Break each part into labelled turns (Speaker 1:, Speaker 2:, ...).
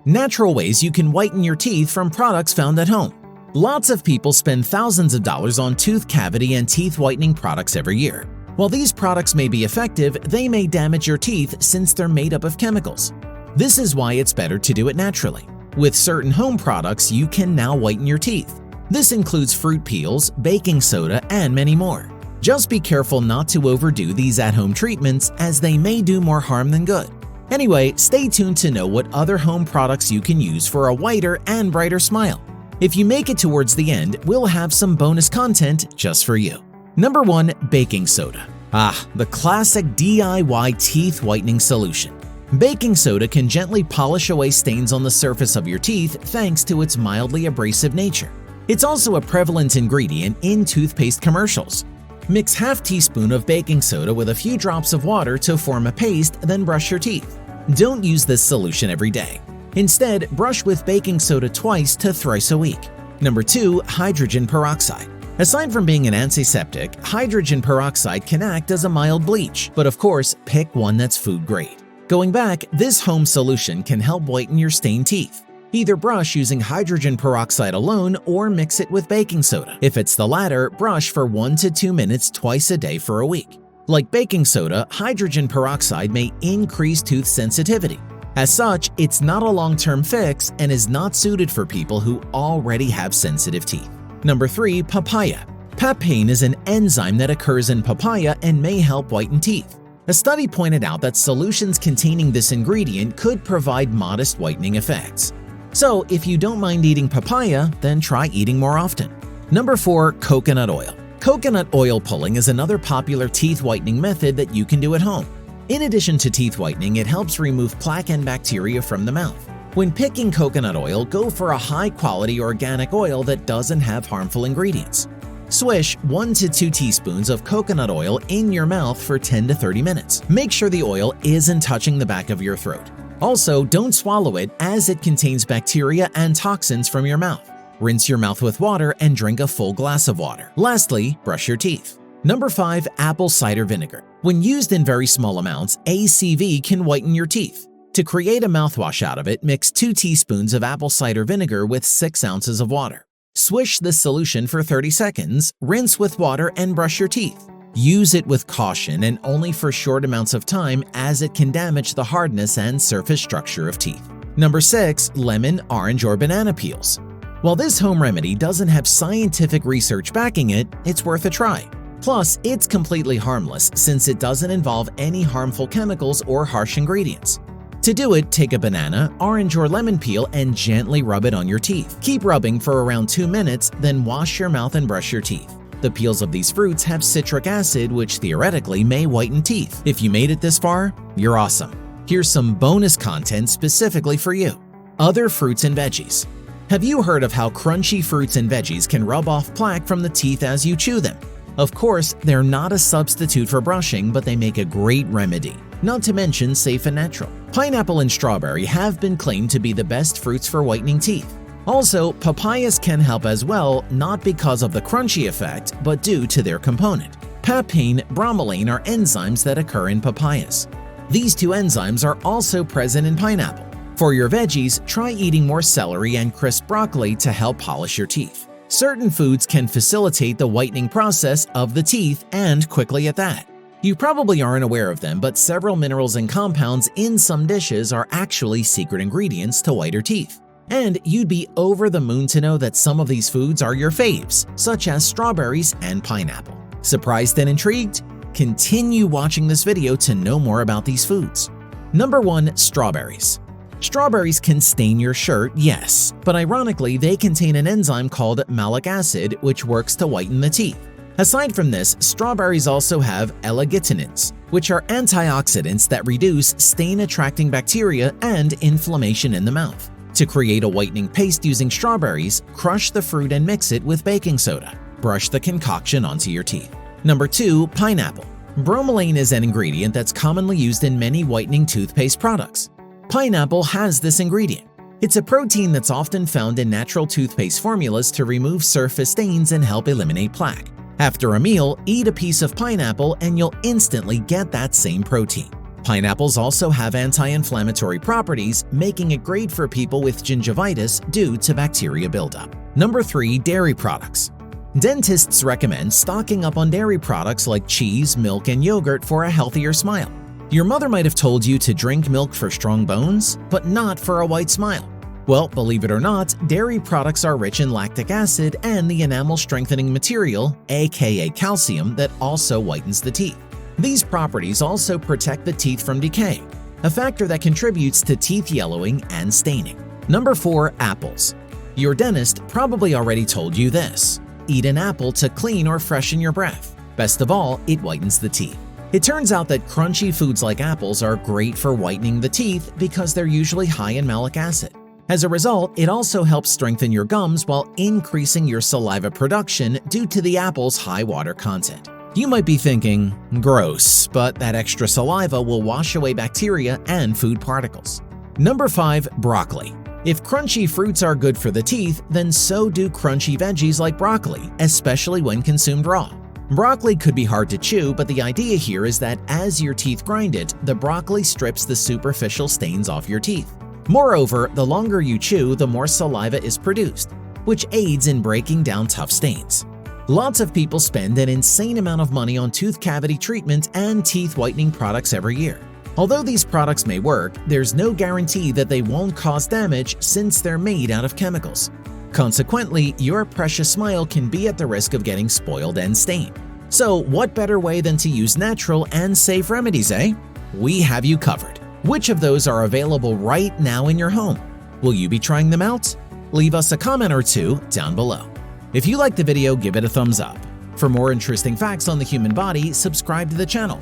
Speaker 1: Natural ways you can whiten your teeth from products found at home. Lots of people spend thousands of dollars on tooth cavity and teeth whitening products every year. While these products may be effective, they may damage your teeth since they're made up of chemicals. This is why it's better to do it naturally. With certain home products, you can now whiten your teeth. This includes fruit peels, baking soda, and many more. Just be careful not to overdo these at-home treatments, as they may do more harm than good. Anyway, stay tuned to know what other home products you can use for a whiter and brighter smile. If you make it towards the end, we'll have some bonus content just for you. Number 1. Baking soda. The classic DIY teeth whitening solution. Baking soda can gently polish away stains on the surface of your teeth thanks to its mildly abrasive nature. It's also a prevalent ingredient in toothpaste commercials. Mix half teaspoon of baking soda with a few drops of water to form a paste, then brush your teeth. Don't use this solution every day. Instead, brush with baking soda twice to thrice a week. Number 2. Hydrogen peroxide. Aside from being an antiseptic, hydrogen peroxide can act as a mild bleach, but of course, pick one that's food grade. Going back, this home solution can help whiten your stained teeth. Either brush using hydrogen peroxide alone or mix it with baking soda. If it's the latter, brush for 1 to 2 minutes twice a day for a week. Like baking soda, hydrogen peroxide may increase tooth sensitivity. As such, it's not a long-term fix and is not suited for people who already have sensitive teeth. Number 3. Papaya. Papain is an enzyme that occurs in papaya and may help whiten teeth. A study pointed out that solutions containing this ingredient could provide modest whitening effects. So, if you don't mind eating papaya, then try eating more often. Number 4. Coconut oil. Coconut oil pulling is another popular teeth whitening method that you can do at home. In addition to teeth whitening, it helps remove plaque and bacteria from the mouth. When picking coconut oil, go for a high-quality organic oil that doesn't have harmful ingredients. Swish 1 to 2 teaspoons of coconut oil in your mouth for 10 to 30 minutes. Make sure the oil isn't touching the back of your throat. Also, don't swallow it as it contains bacteria and toxins from your mouth. Rinse your mouth with water and drink a full glass of water. Lastly, brush your teeth. Number 5. Apple cider vinegar. When used in very small amounts, ACV can whiten your teeth. To create a mouthwash out of it, mix 2 teaspoons of apple cider vinegar with 6 ounces of water. Swish this solution for 30 seconds, rinse with water, and brush your teeth. Use it with caution and only for short amounts of time, as it can damage the hardness and surface structure of teeth. Number 6. Lemon, orange, or banana peels. While this home remedy doesn't have scientific research backing it, it's worth a try. Plus, it's completely harmless since it doesn't involve any harmful chemicals or harsh ingredients. To do it, take a banana, orange, or lemon peel and gently rub it on your teeth. Keep rubbing for around 2 minutes, then wash your mouth and brush your teeth. The peels of these fruits have citric acid, which theoretically may whiten teeth. If you made it this far, you're awesome. Here's some bonus content specifically for you. Other fruits and veggies. Have you heard of how crunchy fruits and veggies can rub off plaque from the teeth as you chew them? Of course, they're not a substitute for brushing, but they make a great remedy, not to mention safe and natural. Pineapple and strawberry have been claimed to be the best fruits for whitening teeth. Also, papayas can help as well, not because of the crunchy effect, but due to their component. Papain, bromelain are enzymes that occur in papayas. These 2 enzymes are also present in pineapple. For your veggies, try eating more celery and crisp broccoli to help polish your teeth. Certain foods can facilitate the whitening process of the teeth, and quickly at that. You probably aren't aware of them, but several minerals and compounds in some dishes are actually secret ingredients to whiter teeth. And you'd be over the moon to know that some of these foods are your faves, such as strawberries and pineapple. Surprised and intrigued? Continue watching this video to know more about these foods. Number 1. Strawberries. Strawberries can stain your shirt, yes, but ironically, they contain an enzyme called malic acid, which works to whiten the teeth. Aside from this, strawberries also have L-arginins, which are antioxidants that reduce stain-attracting bacteria and inflammation in the mouth. To create a whitening paste using strawberries, crush the fruit and mix it with baking soda. Brush the concoction onto your teeth. Number 2. Pineapple. Bromelain is an ingredient that's commonly used in many whitening toothpaste products. Pineapple has this ingredient. It's a protein that's often found in natural toothpaste formulas to remove surface stains and help eliminate plaque. After a meal, eat a piece of pineapple and you'll instantly get that same protein. Pineapples also have anti-inflammatory properties, making it great for people with gingivitis due to bacteria buildup. Number 3. Dairy products. Dentists recommend stocking up on dairy products like cheese, milk, and yogurt for a healthier smile. Your mother might have told you to drink milk for strong bones, but not for a white smile. Well, believe it or not, dairy products are rich in lactic acid and the enamel-strengthening material, aka calcium, that also whitens the teeth. These properties also protect the teeth from decay, a factor that contributes to teeth yellowing and staining. Number 4. Apples. Your dentist probably already told you this. Eat an apple to clean or freshen your breath. Best of all, it whitens the teeth. It turns out that crunchy foods like apples are great for whitening the teeth because they're usually high in malic acid. As a result, it also helps strengthen your gums while increasing your saliva production due to the apple's high water content. You might be thinking, gross, but that extra saliva will wash away bacteria and food particles. Number 5. Broccoli. If crunchy fruits are good for the teeth, then so do crunchy veggies like broccoli, especially when consumed raw. Broccoli could be hard to chew, but the idea here is that as your teeth grind it, the broccoli strips the superficial stains off your teeth. Moreover, the longer you chew, the more saliva is produced, which aids in breaking down tough stains. Lots of people spend an insane amount of money on tooth cavity treatment and teeth whitening products every year. Although these products may work, there's no guarantee that they won't cause damage since they're made out of chemicals. Consequently, your precious smile can be at the risk of getting spoiled and stained. So what better way than to use natural and safe remedies, eh? We have you covered. Which of those are available right now in your home? Will you be trying them out? Leave us a comment or two down below. If you liked the video, give it a thumbs up. For more interesting facts on the human body, subscribe to the channel.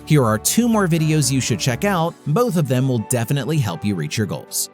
Speaker 1: Here are 2 more videos you should check out. Both of them will definitely help you reach your goals.